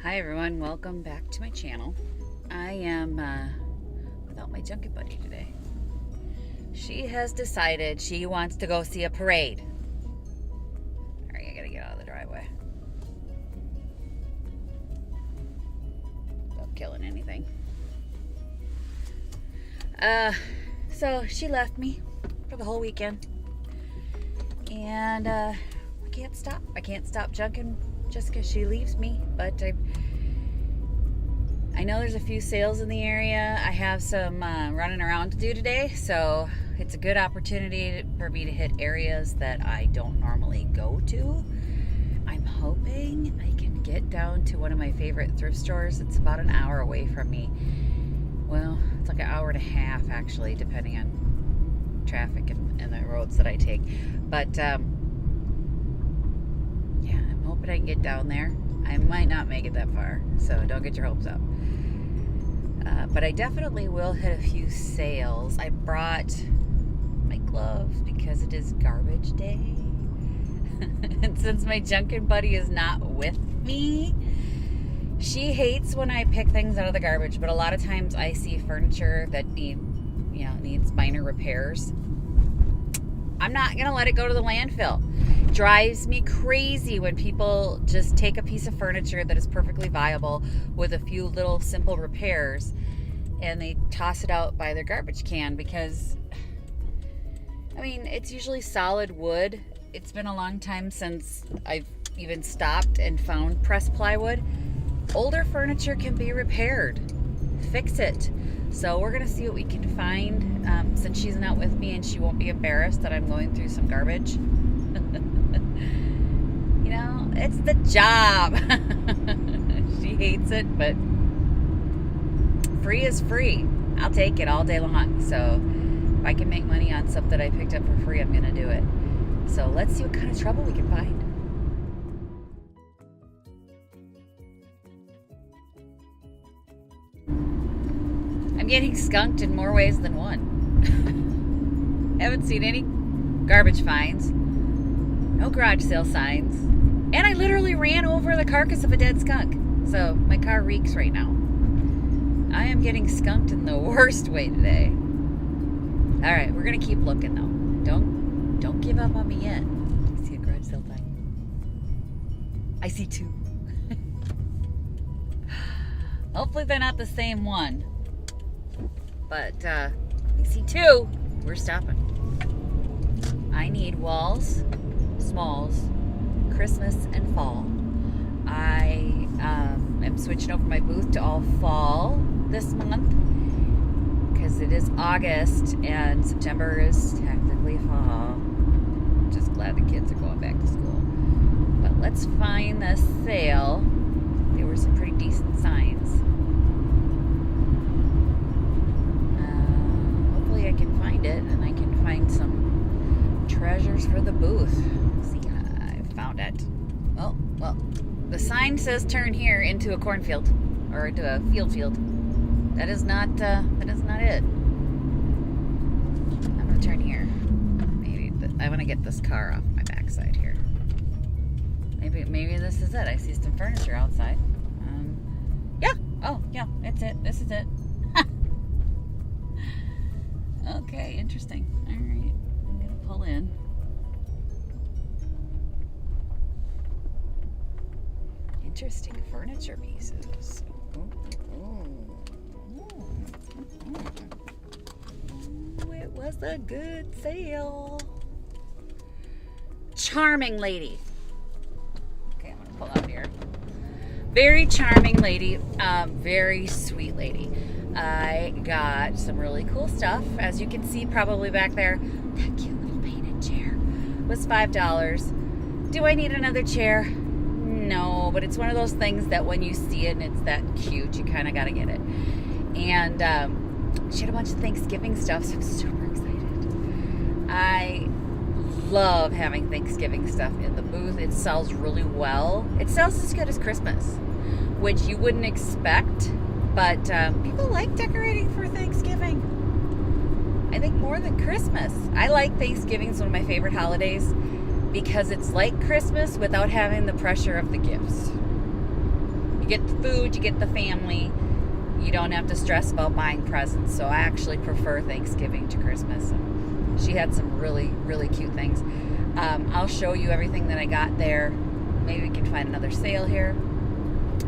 Hi everyone, welcome back to my channel. I am without my junket buddy today. She has decided she wants to go see a parade. Alright, I gotta get out of the driveway. Without killing anything. So she left me for the whole weekend. And I can't stop. I can't stop junking just because she leaves me, but I know there's a few sales in the area. I have some running around to do today, so it's a good opportunity for me to hit areas that I don't normally go to. I'm hoping I can get down to one of my favorite thrift stores. It's about an hour away from me. Well, it's like an hour and a half actually, depending on traffic and the roads that I take. But yeah, I'm hoping I can get down there. I might not make it that far, so don't get your hopes up. But I definitely will hit a few sales. I brought my gloves because it is garbage day. And since my junket buddy is not with me, she hates when I pick things out of the garbage, but a lot of times I see furniture that needs minor repairs. I'm not gonna let it go to the landfill. Drives me crazy when people just take a piece of furniture that is perfectly viable with a few little simple repairs and they toss it out by their garbage can, because I mean, it's usually solid wood. It's been a long time since I've even stopped and found pressed plywood. Older furniture can be repaired. Fix it. So we're gonna see what we can find, since she's not with me and she won't be embarrassed that I'm going through some garbage. You know, it's the job. She hates it, but free is free. I'll take it all day long. So if I can make money on stuff that I picked up for free, I'm gonna do it. So let's see what kind of trouble we can find. I'm getting skunked in more ways than one. Haven't seen any garbage finds, no garage sale signs, and I literally ran over the carcass of a dead skunk. So my car reeks right now. I am getting skunked in the worst way today. All right, we're gonna keep looking though. Don't give up on me yet. I see a garage sale sign. I see two. Hopefully they're not the same one. But we see two. We're stopping. I need walls, smalls, Christmas, and fall. I am switching over my booth to all fall this month because it is August and September is technically fall. I'm just glad the kids are going back to school. But let's find the sale. There were some pretty decent signs. I can find it and I can find some treasures for the booth. See, I found it. Oh, well, the sign says turn here into a cornfield or into a field. That is not it. I'm gonna turn here. Maybe I want to get this car off my backside here. Maybe this is it. I see some furniture outside. Yeah. Oh, yeah. It's it. This is it. Okay, interesting. All right, I'm gonna pull in. Interesting furniture pieces. Ooh, it was a good sale. Charming lady. Okay, I'm gonna pull out here. Very charming lady, very sweet lady. I got some really cool stuff. As you can see probably back there, that cute little painted chair was $5. Do I need another chair? No, but it's one of those things that when you see it and it's that cute, you kind of got to get it. And she had a bunch of Thanksgiving stuff, so I'm super excited. I love having Thanksgiving stuff in the booth. It sells really well. It sells as good as Christmas, which you wouldn't expect. But people like decorating for Thanksgiving. I think more than Christmas. I like Thanksgiving. It's one of my favorite holidays because it's like Christmas without having the pressure of the gifts. You get the food, you get the family. You don't have to stress about buying presents. So I actually prefer Thanksgiving to Christmas. And she had some really, really cute things. I'll show you everything that I got there. Maybe we can find another sale here.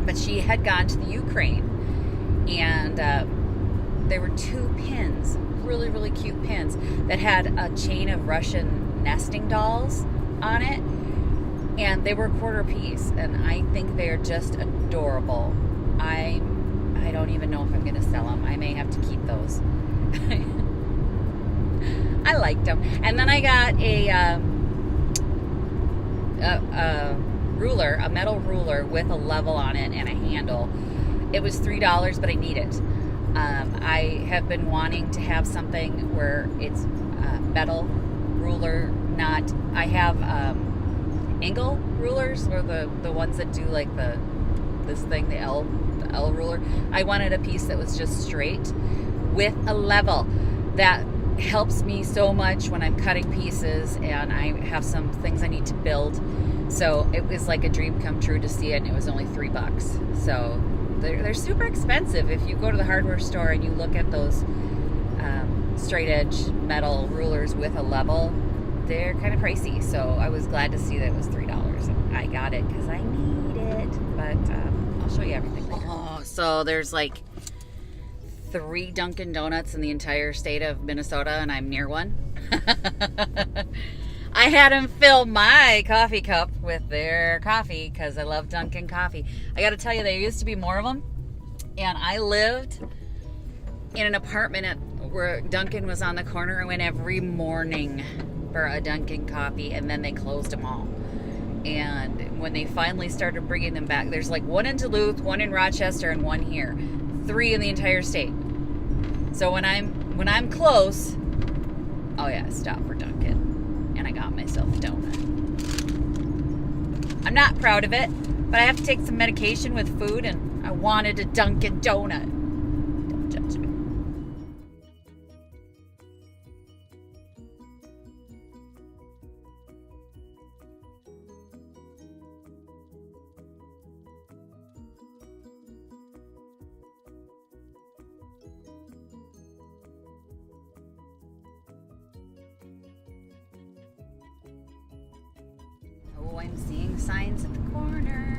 But she had gone to the Ukraine, and there were 2 pins, really, really cute pins, that had a chain of Russian nesting dolls on it, and they were a quarter piece, and I think they're just adorable. I don't even know if I'm going to sell them. I may have to keep those. I liked them. And then I got a ruler, a metal ruler with a level on it and a handle. It was $3, but I need it. I have been wanting to have something where it's metal ruler, not. I have angle rulers, or the ones that do like this thing, the L ruler. I wanted a piece that was just straight with a level. That helps me so much when I'm cutting pieces and I have some things I need to build. So it was like a dream come true to see it, and it was only $3. So they're super expensive. If you go to the hardware store and you look at those straight edge metal rulers with a level, they're kind of pricey. So I was glad to see that it was $3. And I got it because I need it. But I'll show you everything later. Oh, so there's like 3 Dunkin' Donuts in the entire state of Minnesota, and I'm near one. I had them fill my coffee cup with their coffee because I love Dunkin' coffee. I got to tell you, there used to be more of them, and I lived in an apartment where Dunkin' was on the corner. I went every morning for a Dunkin' coffee, and then they closed them all. And when they finally started bringing them back, there's like 1 in Duluth, 1 in Rochester, and 1 here. 3 in the entire state. So when I'm close, oh yeah, I stop for Dunkin', and I got myself a donut. I'm not proud of it, but I have to take some medication with food, and I wanted a Dunkin' donut. Don't judge me. Oh, I'm seeing signs at the corner.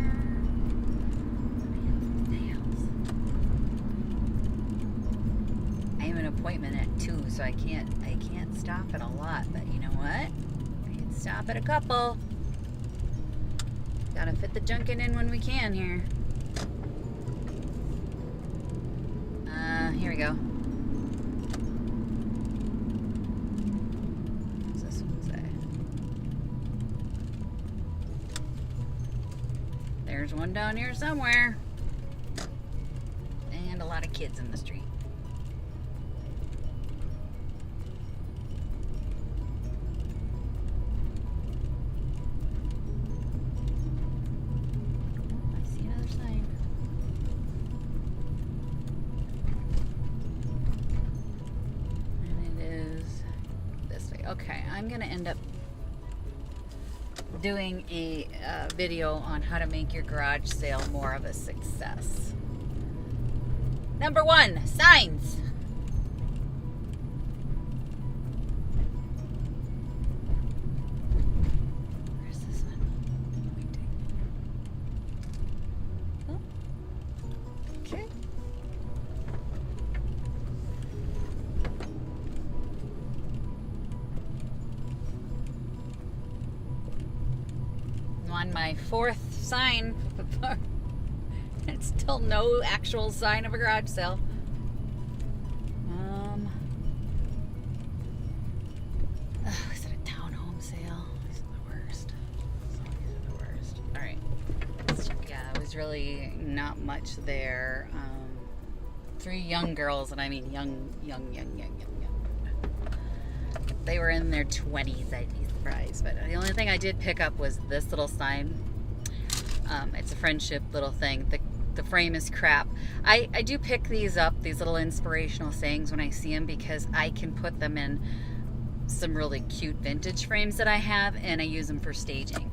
I have an appointment at 2, so I can't stop at a lot, but you know what? I can stop at a couple. Gotta fit the Dunkin' in when we can here. Here we go. What's this one say? There's one down here somewhere. And a lot of kids in the street. I see another sign. And it is this way. Okay, I'm gonna end up doing a video on how to make your garage sale more of a success. Number 1, signs. Where's this one? Oh. Okay. On my 4th sign, it's still no actual sign of a garage sale. Is it a townhome sale? These are the worst. These are the worst. All right, let's check. Yeah, it was really not much there. 3 young girls, and I mean young. They were in their 20s, I'd be surprised. But the only thing I did pick up was this little sign. It's a friendship little thing. The frame is crap. I do pick these up, these little inspirational sayings, when I see them, because I can put them in some really cute vintage frames that I have, and I use them for staging.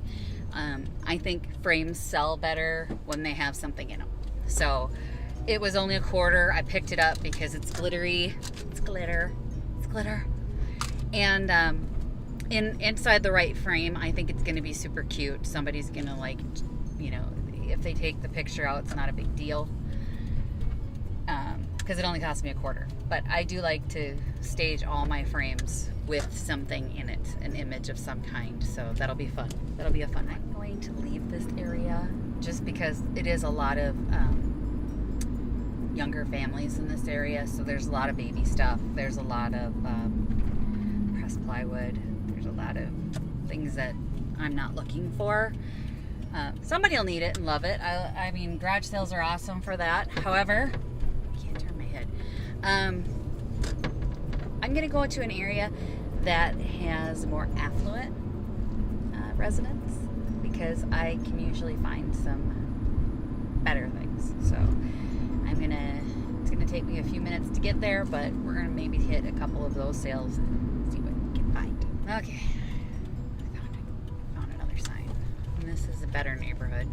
I think frames sell better when they have something in them. So it was only a quarter. I picked it up because it's glittery. It's glitter. It's glitter. And inside the right frame, I think it's going to be super cute. Somebody's going to like, you know, if they take the picture out, it's not a big deal. Because it only cost me a quarter. But I do like to stage all my frames with something in it, an image of some kind. So that'll be fun. That'll be a fun night. I'm going to leave this area just because it is a lot of younger families in this area. So there's a lot of baby stuff. There's a lot of pressed plywood. There's a lot of things that I'm not looking for. Somebody will need it and love it. I mean, garage sales are awesome for that. However, I can't turn my head. I'm going to go to an area that has more affluent residents because I can usually find some better things. So it's going to take me a few minutes to get there, but we're going to maybe hit a couple of those sales and see what we can find. Okay. I found another sign. And this is a better neighborhood.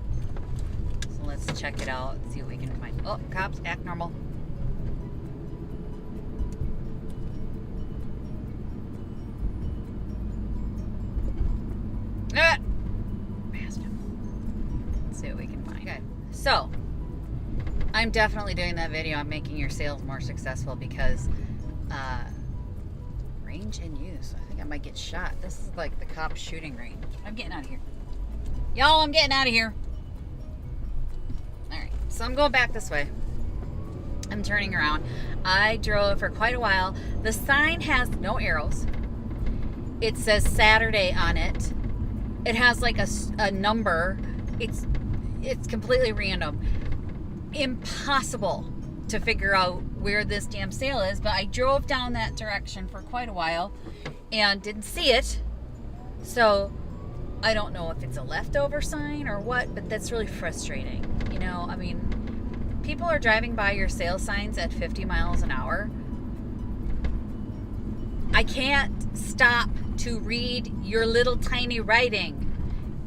So let's check it out and see what we can find. Oh, cops, act normal. Ah! Passed him. Let's see what we can find. Okay. So, I'm definitely doing that video on making your sales more successful because range in use. I think I might get shot. This is like the cop shooting range. I'm getting out of here. Y'all, I'm getting out of here. Alright, so I'm going back this way. I'm turning around. I drove for quite a while. The sign has no arrows. It says Saturday on it. It has like a number. It's completely random. Impossible to figure out where this damn sale is, but I drove down that direction for quite a while and didn't see it. So I don't know if it's a leftover sign or what, but that's really frustrating. You know, I mean, people are driving by your sale signs at 50 miles an hour. I can't stop to read your little tiny writing.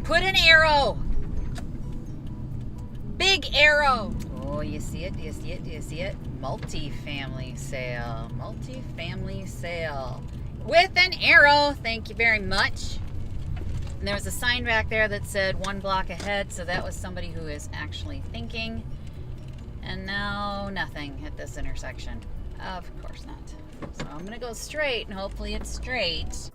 Put an arrow. Big arrow. Oh, you see it? Do you see it? Do you see it? Multi-family sale. Multi-family sale. With an arrow. Thank you very much. And there was a sign back there that said 1 block ahead, so that was somebody who is actually thinking. And now nothing at this intersection. Of course not. So I'm going to go straight, and hopefully it's straight.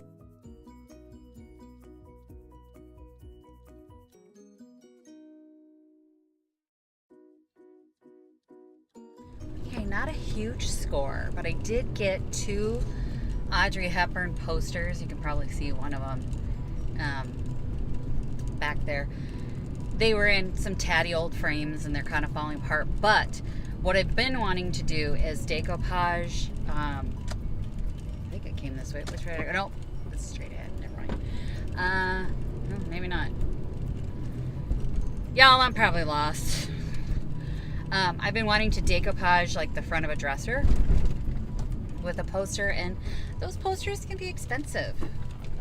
Okay, not a huge score, but I did get 2 Audrey Hepburn posters. You can probably see one of them back there. They were in some tatty old frames and they're kind of falling apart, but what I've been wanting to do is decoupage. I think I came this way. Which way did I go? Nope, it's straight ahead. Never mind. No, maybe not. Y'all, I'm probably lost. I've been wanting to decoupage like the front of a dresser with a poster, and those posters can be expensive,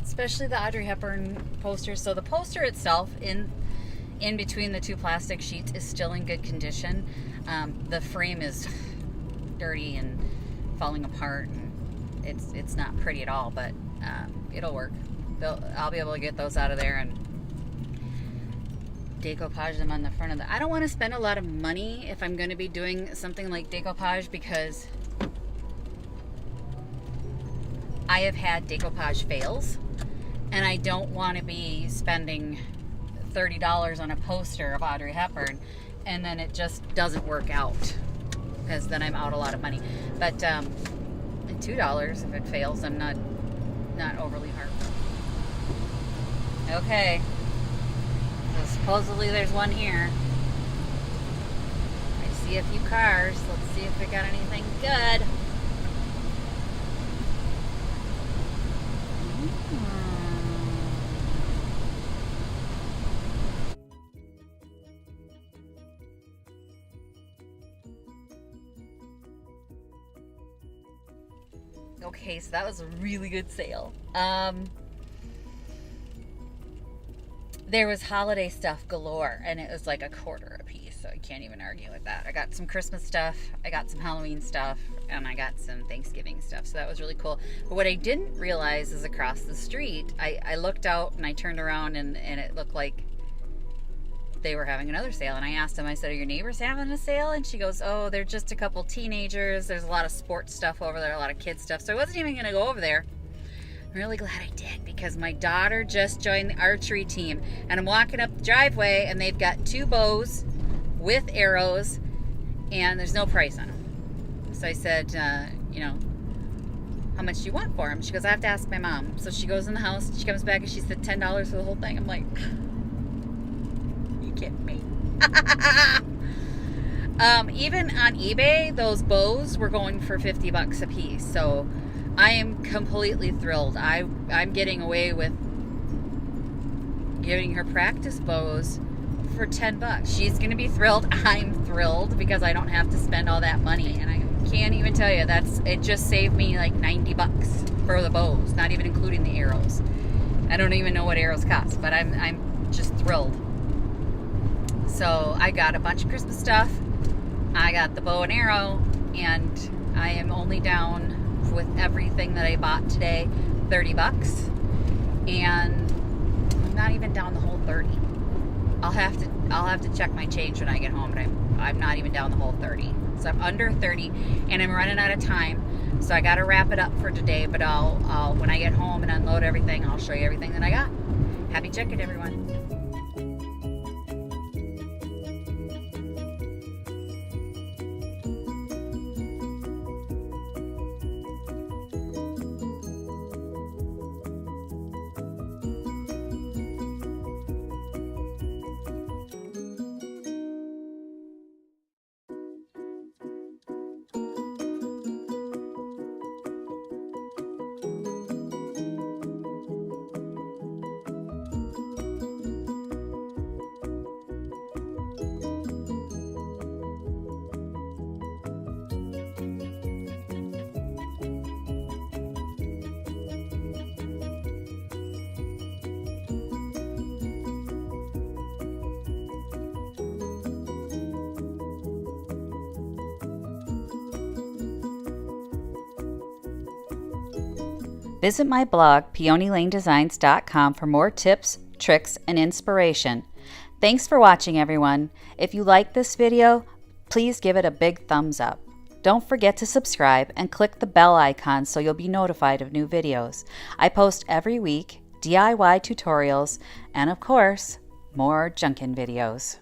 especially the Audrey Hepburn posters. So the poster itself in between the 2 plastic sheets is still in good condition. The frame is dirty and falling apart, and it's not pretty at all, but it'll work. I'll be able to get those out of there and decoupage them on the front of the... I don't want to spend a lot of money if I'm going to be doing something like decoupage, because I have had decoupage fails, and I don't want to be spending $30 on a poster of Audrey Hepburn and then it just doesn't work out, because then I'm out a lot of money. But $2 if it fails, I'm not overly hurt. Okay, so supposedly there's one here. I see a few cars. Let's see if we got anything good. Okay, so that was a really good sale. there was holiday stuff galore, and it was like $1.25 a piece, so I can't even argue with that. I got some Christmas stuff, I got some Halloween stuff, and I got some Thanksgiving stuff, so that was really cool. But what I didn't realize is across the street, I looked out and I turned around, and it looked like they were having another sale. And I asked them, I said, are your neighbors having a sale? And she goes, oh, they're just a couple teenagers. There's a lot of sports stuff over there, a lot of kids stuff. So I wasn't even going to go over there. I'm really glad I did, because my daughter just joined the archery team, and I'm walking up the driveway and they've got 2 bows with arrows, and there's no price on them. So I said, you know, how much do you want for them? She goes, I have to ask my mom. So she goes in the house, she comes back and she said $10 for the whole thing. I'm like, you kidding me? Even on eBay, those bows were going for $50 a piece. So I am completely thrilled. I'm getting away with giving her practice bows for $10. She's gonna be thrilled. I'm thrilled because I don't have to spend all that money, and I can't even tell you, it just saved me like $90 for the bows, not even including the arrows. I don't even know what arrows cost, but I'm just thrilled. So I got a bunch of Christmas stuff. I got the bow and arrow, and I am only down with everything that I bought today, $30, and I'm not even down the whole 30. I'll have to check my change when I get home, but I'm not even down the whole 30. So I'm under 30, and I'm running out of time. So I got to wrap it up for today, but I'll when I get home and unload everything, I'll show you everything that I got. Happy checking, everyone. Visit my blog, PeonyLaneDesigns.com, for more tips, tricks, and inspiration. Thanks for watching, everyone. If you like this video, please give it a big thumbs up. Don't forget to subscribe and click the bell icon so you'll be notified of new videos. I post every week DIY tutorials and, of course, more Junkin videos.